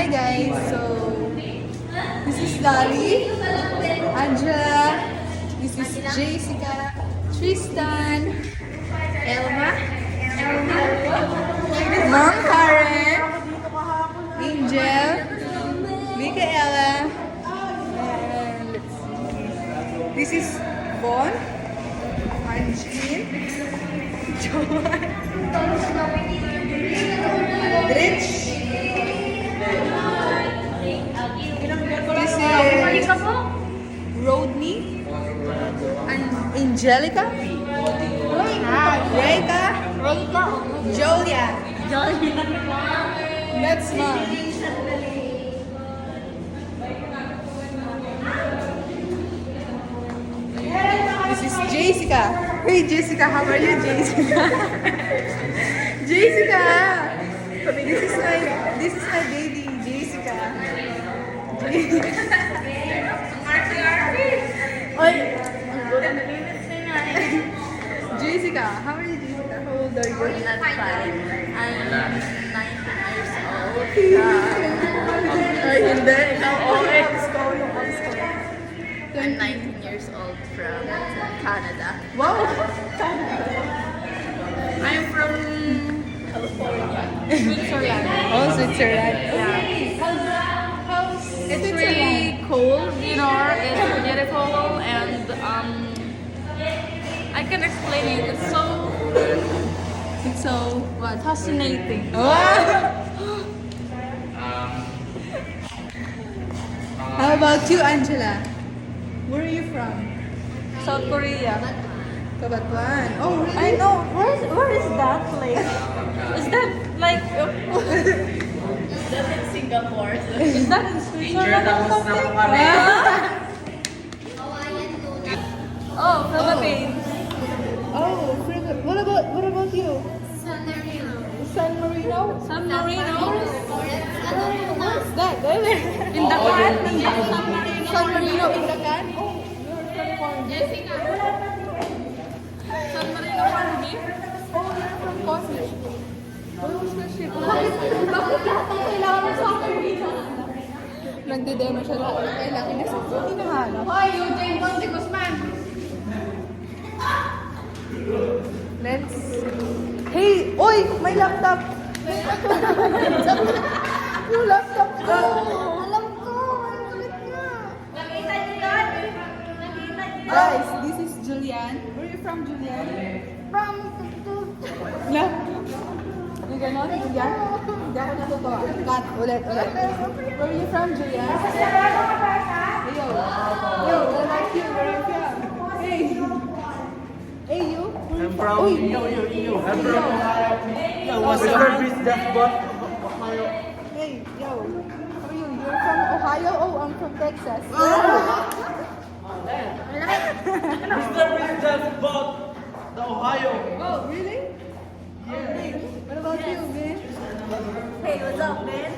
Hi guys, so this is Dolly, Angela, this is Jessica, Tristan, Elma, Mom Karen, Angel, Micaela, and let's see, this is Bon, Angeline, Joanne, Rich. This is Rodney and Angelica, Reka, Jolia. That's Mom. This is Jessica. Hey Jessica, how are you, Jessica? Jessica. This is my baby, Jessica. Jessica, how are you, Jessica? How old are you? I'm 5. I'm 19 years old. Ay, hindi. I'm 19 years old from Canada. Wow! I'm from California. Switzerland. Oh, Switzerland. It's really cold, you know, it's beautiful and I can explain it. It's so fascinating. How about you, Angela? Where are you from? South Korea. Kabatuan. Oh, really? I know. Where is that place? Is that like that's in Singapore? Is that in Switzerland or something? Oh, Philippines. Oh, what about you? San Marino? San Marino. What's that? In Dakar. San Marino in Dakan? Oh, you're from Jessica. San Marino from me. Oh, you're from Congress. What was the ship? Bakit lahat ng kailangan mo sa akin? Nagde-demo siya lahat ng kailangan niya. Hindi nahanap. Hoy, Eugene Ponce Guzman! Let's... Hey! Oy! May laptop! Yung laptop ko! Alam ko! Ang kulit niya! Nakita niyo yun? Nakita niyo yun? Guys, this is Julian. Where are you from, Julian? From La? Yung ganon, Julian? Hindi ako natutuwa. Cut. Ulit. Where are you from, Julian? Hey, yo. Yo, I like you. Where are you from? Hey. Hey, you. Where are you from? Uy. I'm from Mr. Chris Jackpot. Hey, yo. How are you? You're from Ohio? Oh, I'm from Texas. Mr. Chris Jackpot, the Ohio. Oh, really? Yeah. What about you, man? Hey, what's up, man?